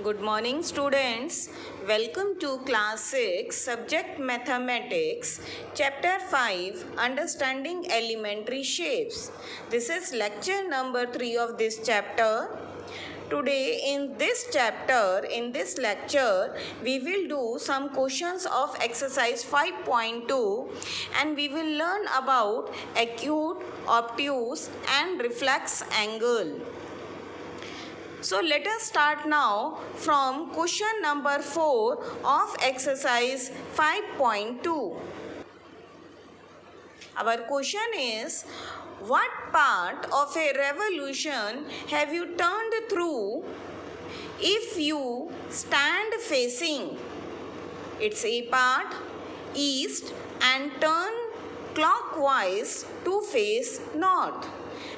Good morning, students. Welcome to class 6, subject mathematics, chapter 5, understanding elementary shapes. This is lecture number 3 of this chapter. Today in this chapter, in this lecture, we will do some questions of exercise 5.2 and we will learn about acute, obtuse and reflex angle. So let us start now from question number 4 of exercise 5.2. Our question is, what part of a revolution have you turned through if you stand facing its A part east and turn clockwise to face north?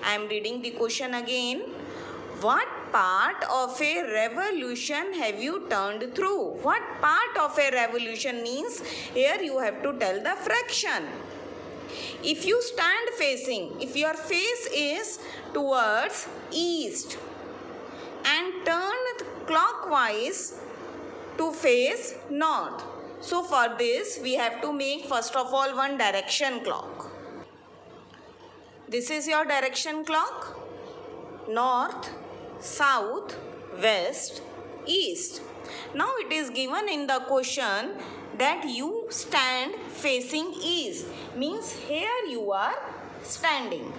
I am reading the question again. What part of a revolution have you turned through? What part of a revolution means here you have to tell the fraction. If you stand facing, if your face is towards east and turn clockwise to face north. So for this we have to make first of all one direction clock. This is your direction clock. North, south, west, east. Now it is given in the question that you stand facing east, means here you are standing,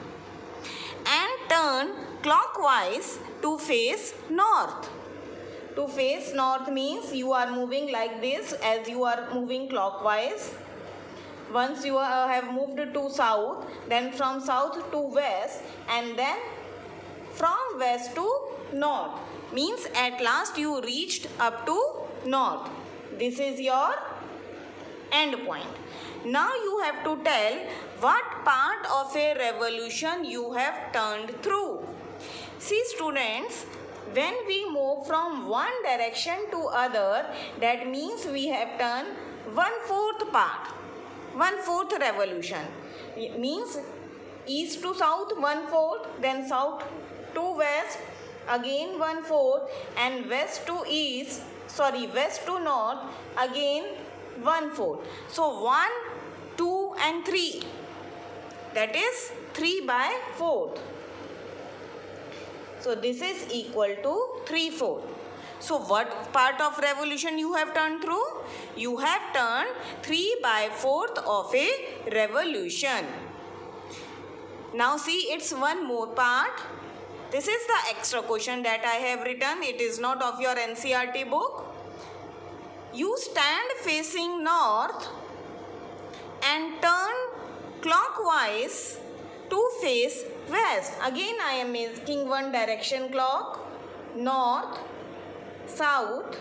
and turn clockwise to face north. To face north means you are moving like this as you are moving clockwise. Once you have moved to south, then from south to west, and then from west to north, means at last you reached up to north. This is your end point. Now you have to tell what part of a revolution you have turned through. See students, when we move from one direction to other, that means we have turned 1/4 part, 1/4 revolution. It means east to south 1/4, then south to west again 1/4, and west to north again 1/4. So 1, 2 and 3, that is 3/4. So this is equal to 3/4. So what part of revolution you have turned through? You have turned 3/4 of a revolution. Now see, it's one more part. This is the extra question that I have written. It is not of your NCERT book. You stand facing north and turn clockwise to face west. Again I am making one direction clock. North, south,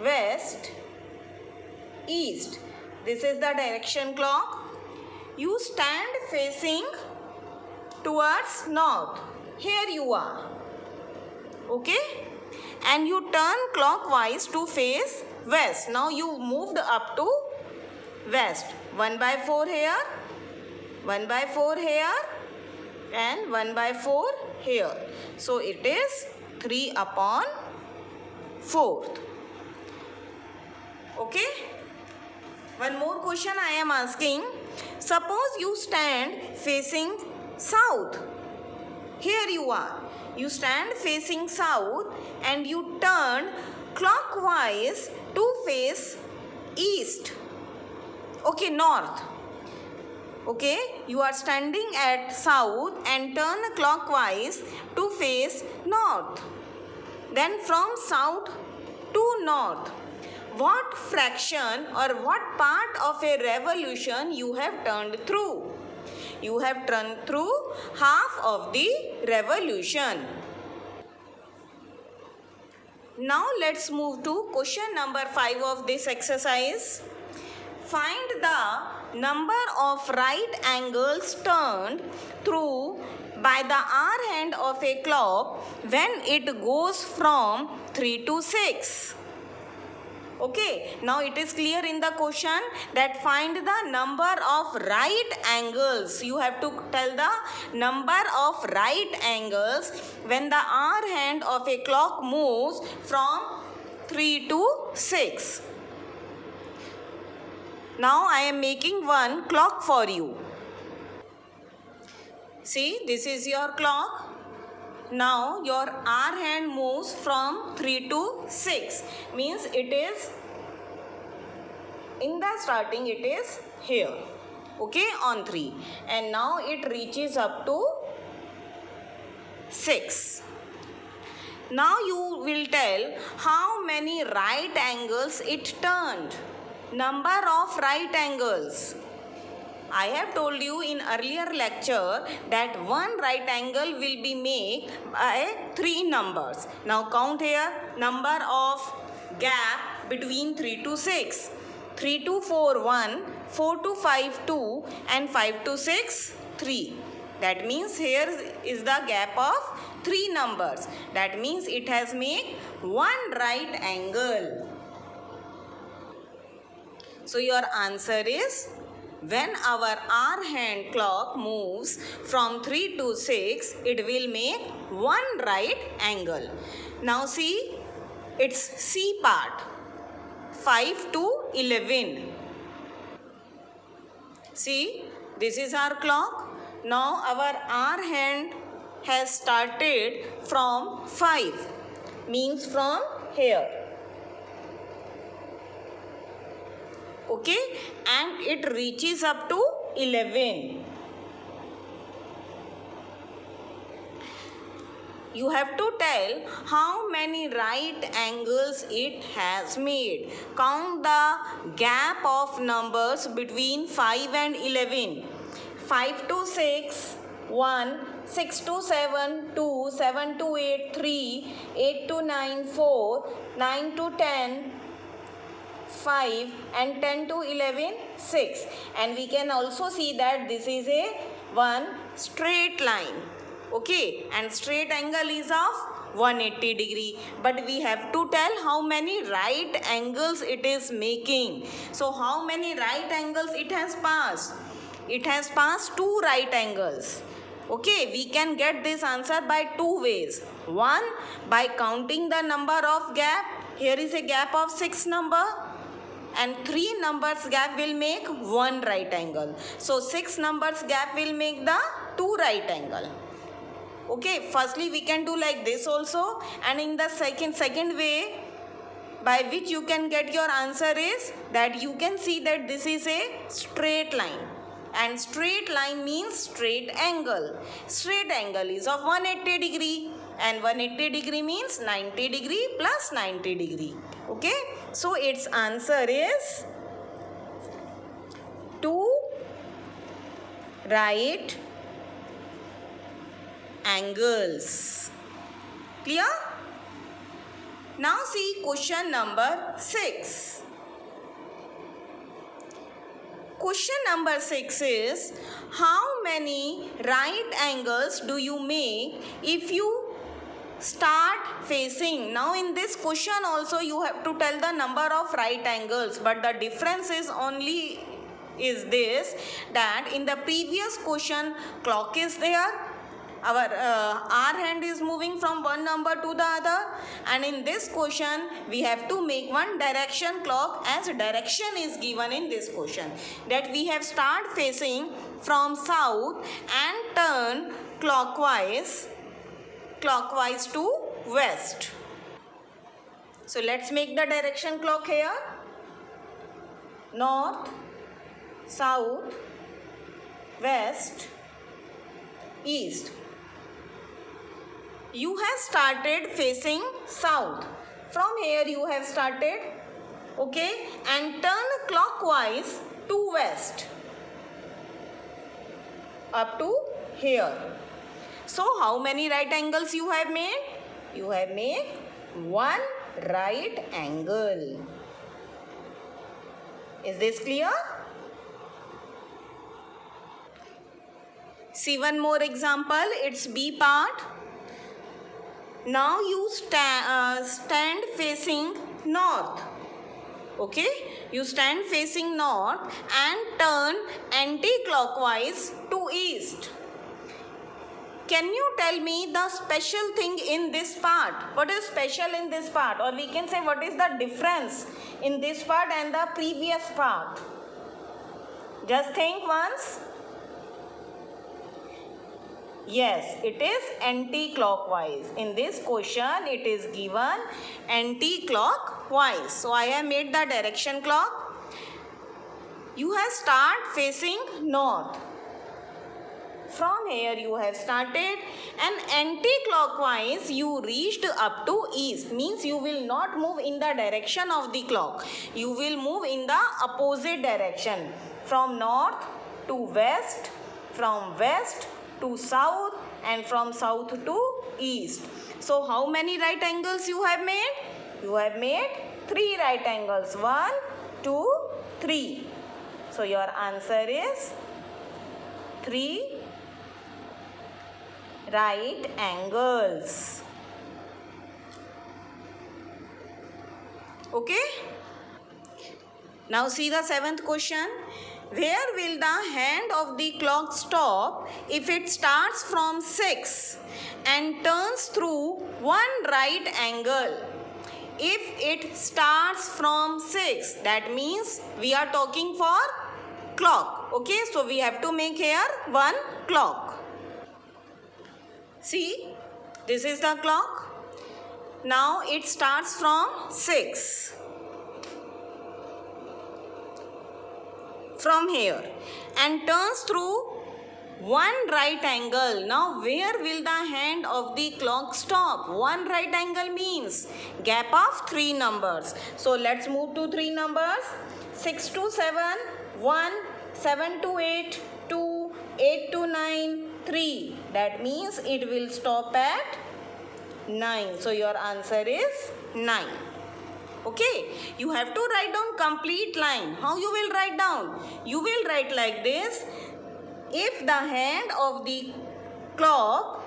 west, east. This is the direction clock. You stand facing towards north. Here you are. Okay? And you turn clockwise to face west. Now you moved up to west. 1/4 here, 1/4 here, and 1/4 here. So it is 3/4. Okay? One more question I am asking. Suppose you stand facing south. Here you are. You stand facing south and you turn clockwise to face east. Okay, north. Okay, you are standing at south and turn clockwise to face north. Then from south to north, what fraction or what part of a revolution you have turned through? You have turned through half of the revolution. Now let's move to question number 5 of this exercise. Find the number of right angles turned through by the hour hand of a clock when it goes from 3 to 6. Okay, now it is clear in the question that find the number of right angles. You have to tell the number of right angles when the hour hand of a clock moves from 3 to 6. Now I am making one clock for you. See, this is your clock. Now your hour hand moves from 3 to 6. Means it is in the starting, it is here. Okay, on 3. And now it reaches up to 6. Now you will tell how many right angles it turned. Number of right angles. I have told you in earlier lecture that one right angle will be made by 3 numbers. Now count here number of gap between 3 to 6. 3 to 4 1, 4 to 5 2 and 5 to 6 3. That means here is the gap of 3 numbers. That means it has made one right angle. So your answer is when our hour hand clock moves from 3 to 6, it will make one right angle. Now see, it's C part, 5 to 11. See, this is our clock. Now our hour hand has started from 5, means from here. Okay, and it reaches up to 11. You have to tell how many right angles it has made. Count the gap of numbers between 5 and 11. 5 to 6, 1, 6 to 7, 2, 7 to 8, 3, 8 to 9, 4, 9 to 10, 5 and 10 to 11, 6. And we can also see that this is a one straight line. Okay, and straight angle is of 180 degree. But we have to tell how many right angles it is making. So how many right angles it has passed? It has passed 2 right angles. Okay, we can get this answer by 2 ways. One, by counting the number of gap. Here is a gap of 6 number. And 3 numbers gap will make 1 right angle. So 6 numbers gap will make the 2 right angle. Okay, firstly we can do like this also, and in the second way by which you can get your answer is that you can see that this is a straight line, and straight line means straight angle. Straight angle is of 180 degree, and 180 degree means 90 degree plus 90 degree. Okay, so its answer is 2 right angles. Clear? Now see question number 6. Question number 6 is, how many right angles do you make if you start facing? Now in this question also you have to tell the number of right angles, but the difference is only is this, that in the previous question clock is there, our hand is moving from one number to the other, and in this question we have to make one direction clock as direction is given in this question, that we have start facing from south and turn clockwise to west. So let's make the direction clock here. North, south, west, east. You have started facing south. From here you have started, okay, and turn clockwise to west up to here. So how many right angles you have made? You have made one right angle. Is this clear? See one more example. It's B part. Now you stand facing north. Okay, you stand facing north and turn anti-clockwise to east. Can you tell me the special thing in this part? What is special in this part? Or we can say what is the difference in this part and the previous part? Just think once. Yes, it is anti-clockwise. In this question, it is given anti-clockwise. So, I have made the direction clock. You have start facing north. From here you have started and anti-clockwise you reached up to east. Means you will not move in the direction of the clock. You will move in the opposite direction. From north to west, from west to south and from south to east. So how many right angles you have made? You have made 3 right angles. 1, 2, 3. So your answer is 3 right angles. Okay. Now see the 7th question. Where will the hand of the clock stop if it starts from 6 and turns through 1 right angle? If it starts from 6, that means we are talking for clock. Okay, so we have to make here 1 clock. See, this is the clock. Now it starts from 6. From here and turns through 1 right angle. Now where will the hand of the clock stop? 1 right angle means gap of 3 numbers. So let's move to 3 numbers. 6 to 7, 1, 7 to 8, 2, 8 to 9, 3. That means it will stop at 9. So your answer is 9. Okay, you have to write down complete line. How you will write down? You will write like this. If the hand of the clock,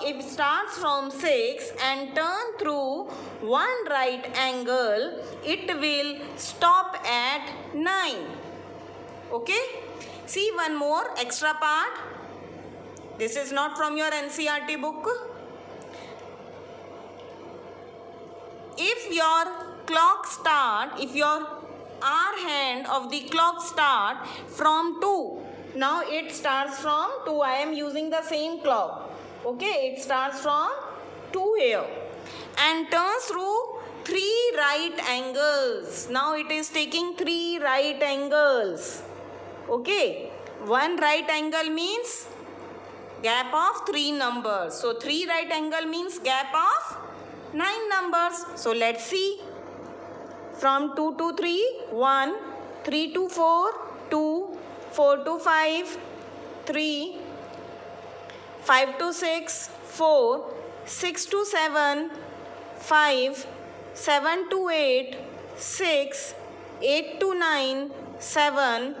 if starts from 6 and turn through 1 right angle, it will stop at 9. Okay, see one more extra part. This is not from your NCERT book. If your clock start, if your R hand of the clock start from 2, now it starts from 2. I am using the same clock. Okay, it starts from 2 here and turns through 3 right angles. Now it is taking 3 right angles. Okay, 1 right angle means gap of 3 numbers. So 3 right angle means gap of 9 numbers. So let's see. From 2 to 3, 1, 3 to 4, 2, 4 to 5, 3, 5 to 6, 4, 6 to 7, 5, 7 to 8, 6, 8 to 9, 7,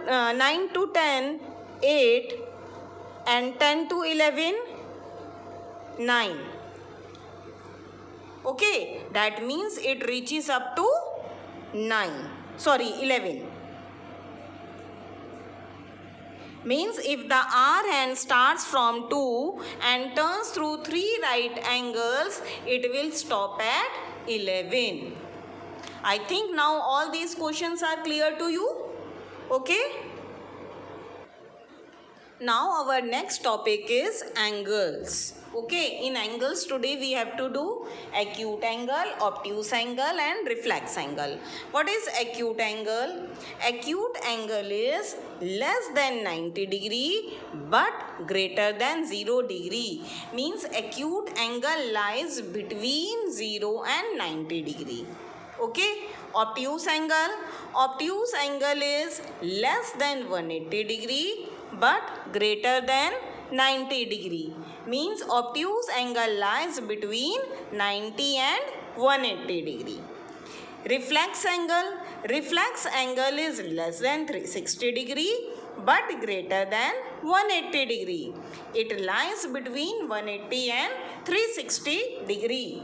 9 to 10, 8 and 10 to 11, 9. Okay, that means it reaches up to 11. Means if the R hand starts from 2 and turns through 3 right angles, it will stop at 11. I think now all these questions are clear to you. Okay. Now our next topic is angles. Okay, in angles today we have to do acute angle, obtuse angle and reflex angle. What is acute angle? Acute angle is less than 90 degree but greater than 0 degree. Means acute angle lies between 0 and 90 degree. Okay, obtuse angle. Obtuse angle is less than 180 degree but greater than 90 degree. Means obtuse angle lies between 90 and 180 degree. Reflex angle. Reflex angle is less than 360 degree but greater than 180 degree. It lies between 180 and 360 degree.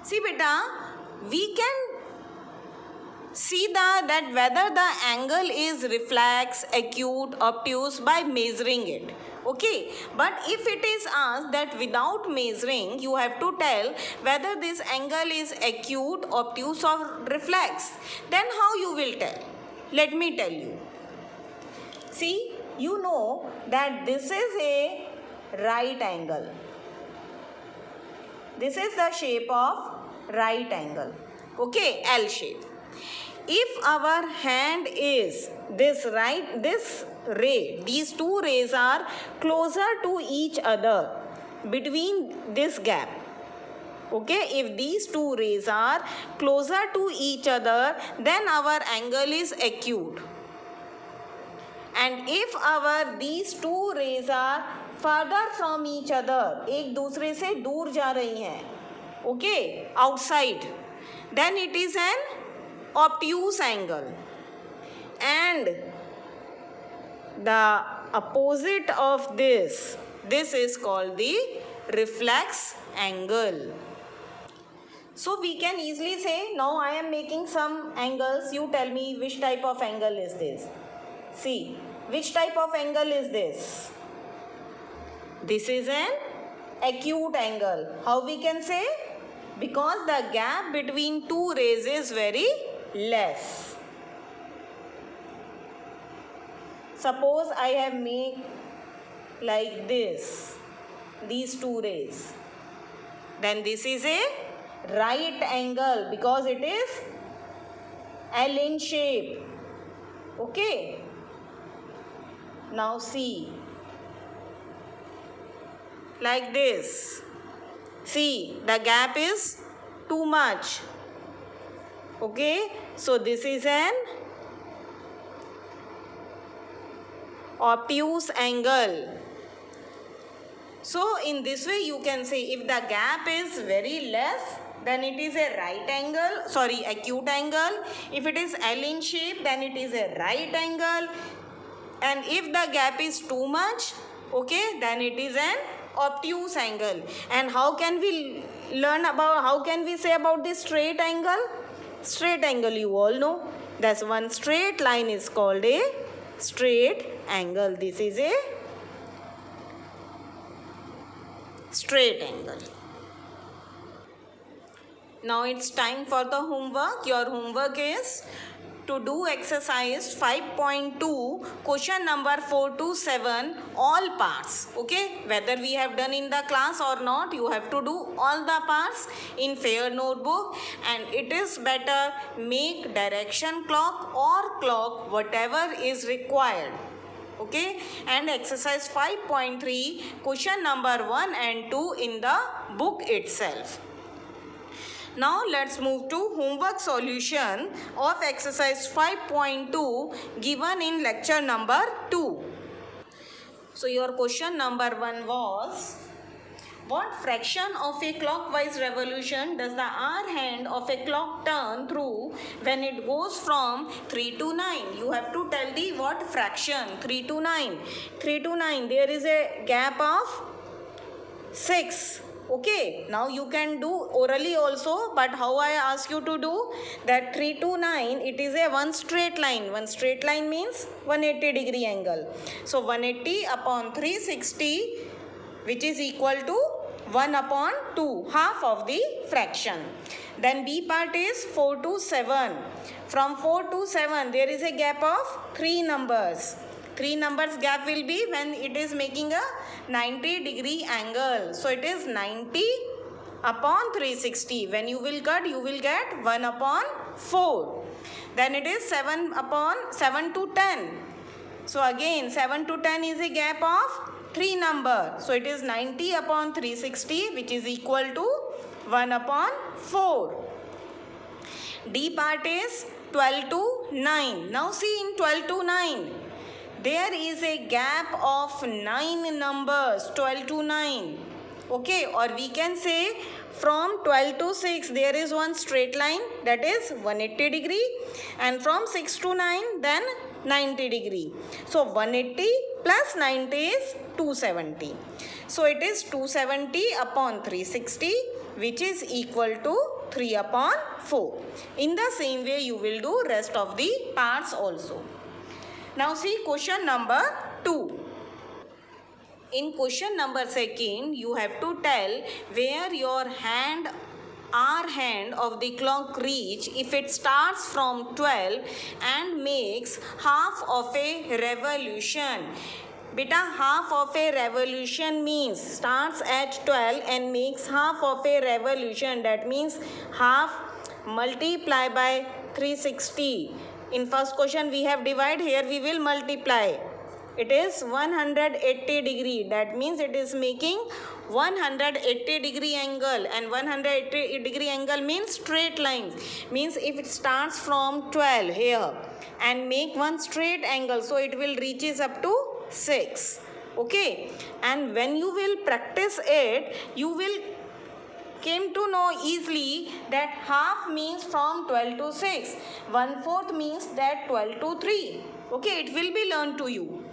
See beta, we can see that whether the angle is reflex, acute, obtuse by measuring it. Okay, but if it is asked that without measuring, you have to tell whether this angle is acute, obtuse or reflex. Then how you will tell? Let me tell you. See, you know that this is a right angle. This is the shape of right angle. Okay, L shape. If our hand is this ray, these two rays are closer to each other between this gap. Okay, if these two rays are closer to each other, then our angle is acute. And if these two rays are further from each other, एक दूसरे से दूर जा रही हैं, okay, outside, then it is an obtuse angle. And the opposite of this is called the reflex angle. So we can easily say, now I am making some angles, you tell me which type of angle is this. See, which type of angle is this? This is an acute angle. How we can say? Because the gap between two rays is very less. Suppose I have made like this, these two rays. Then this is a right angle because it is L in shape. Okay. Now see. Like this. See, the gap is too much. Okay, so this is an obtuse angle. So in this way you can say if the gap is very less, then it is a acute angle. If it is L in shape, then it is a right angle. And if the gap is too much, okay, then it is an obtuse angle. And how can we say about this straight angle? Straight angle you all know. That's one straight line is called a straight angle. This is a straight angle. Now it's time for the homework. Your homework is to do exercise 5.2 question number 4 to 7 all parts. Okay, whether we have done in the class or not, you have to do all the parts in fair notebook. And it is better make direction clock or clock, whatever is required. Okay, and exercise 5.3 question number 1 and 2 in the book itself. Now let's move to homework solution of exercise 5.2 given in lecture number 2. So your question number 1 was, what fraction of a clockwise revolution does the hour hand of a clock turn through when it goes from 3 to 9? You have to tell the what fraction, 3 to 9. 3 to 9, there is a gap of 6. Okay, now you can do orally also, but how I ask you to do that 3 to 9, it is a one straight line. One straight line means 180 degree angle. So 180 upon 360, which is equal to 1 upon 2, half of the fraction. Then B part is 4 to 7. From 4 to 7, there is a gap of 3 numbers. 3 numbers gap will be when it is making a 90 degree angle. So it is 90 upon 360. When you will cut, you will get 1 upon 4. Then it is 7 to 10. So again 7 to 10 is a gap of 3 number. So it is 90 upon 360, which is equal to 1 upon 4. D part is 12 to 9. Now see in 12 to 9. There is a gap of 9 numbers, 12 to 9. Okay, or we can say from 12 to 6, there is one straight line, that is 180 degree. And from 6 to 9, then 90 degree. So 180 plus 90 is 270. So it is 270 upon 360, which is equal to 3 upon 4. In the same way you will do rest of the parts also. Now see question number 2. In question number 2, you have to tell where your R hand of the clock reach if it starts from 12 and makes half of a revolution. Beta, half of a revolution means starts at 12 and makes half of a revolution. That means half multiply by 360. In first question we have divided, here we will multiply. It is 180 degree. That means it is making 180 degree angle, and 180 degree angle means straight lines. Means if it starts from 12 here and make one straight angle, so it will reaches up to 6. Okay, and when you will practice it, you will came to know easily that half means from 12 to 6, 1/4 means that 12 to 3. Okay, it will be learned to you.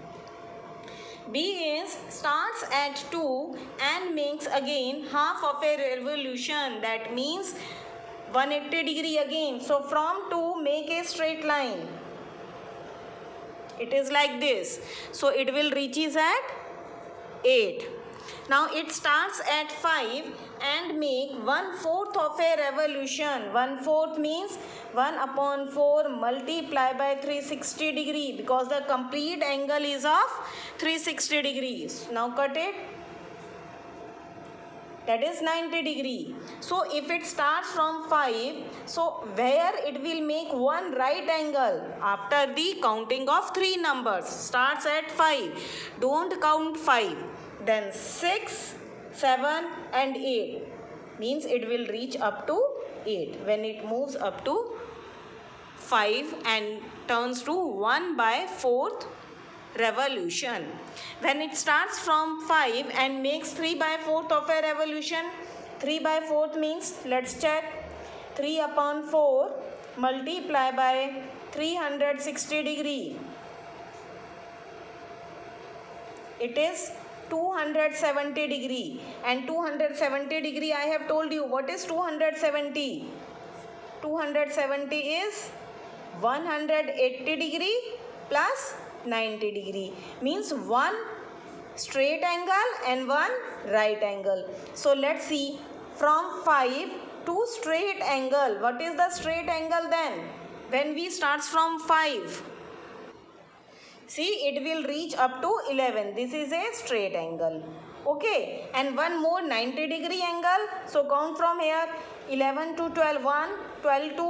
B is starts at 2 and makes again half of a revolution. That means 180 degree again. So from 2 make a straight line. It is like this. So it will reaches at 8. Now it starts at 5 and make 1/4 of a revolution. 1/4 means 1 upon 4 multiply by 360 degree, because the complete angle is of 360 degrees. Now cut it. That is 90 degree. So if it starts from 5, so where it will make one right angle after the counting of 3 numbers. Starts at 5. Don't count 5. Then 6, 7 and 8. Means it will reach up to 8. When it moves up to 5 and turns to 1/4 revolution. When it starts from 5 and makes 3/4 of a revolution. 3/4 means, let's check. 3 upon 4 multiply by 360 degree. It is 270 degree, and 270 degree I have told you. What is 270? 270 is 180 degree plus 90 degree. Means one straight angle and one right angle. So let's see, from 5 to straight angle. What is the straight angle then? When we starts from 5. See, it will reach up to 11. This is a straight angle. Okay, and one more 90 degree angle. So count from here. 11 to 12 1, 12 to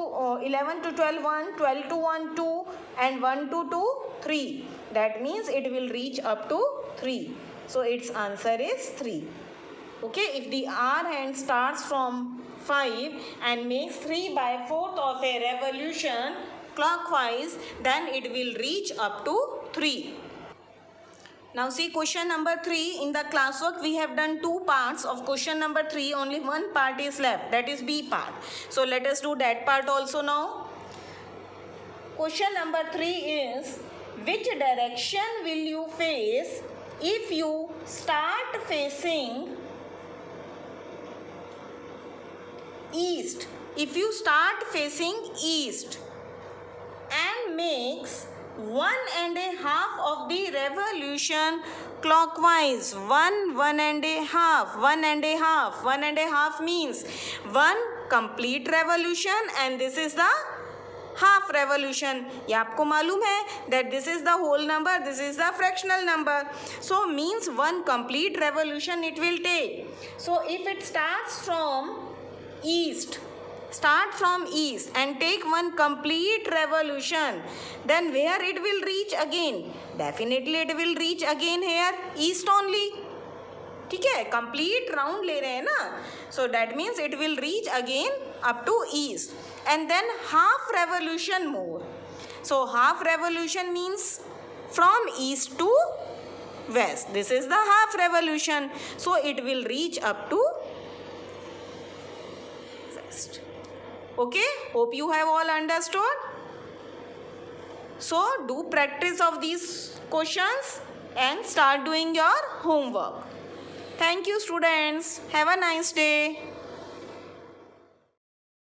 11 to 12 1, 12 to 1 2, and 1 to 2 3. That means it will reach up to 3. So its answer is 3. Okay, if the R hand starts from 5 and makes 3/4 of a revolution clockwise, then it will reach up to 3. Now see question number 3. In the classwork we have done 2 parts of question number 3. Only one part is left, that is B part. So let us do that part also now. Question number 3 is, which direction will you face if you start facing east? If you start facing east and makes 1.5 of the revolution clockwise. 1, 1.5, 1.5. 1.5 means 1 complete revolution, and this is the half revolution. ये आपको मालूम है that this is the whole number, this is the fractional number. So means 1 complete revolution it will take. So if it starts from east, start from east and take 1 complete revolution, then where it will reach again? Definitely it will reach again here, east only. ठीक है, complete round ले रहे हैं ना, so that means it will reach again up to east, and then half revolution more. So half revolution means from east to west. This is the half revolution, so it will reach up to west. Okay, hope you have all understood. So do practice of these questions and start doing your homework. Thank you, students. Have a nice day.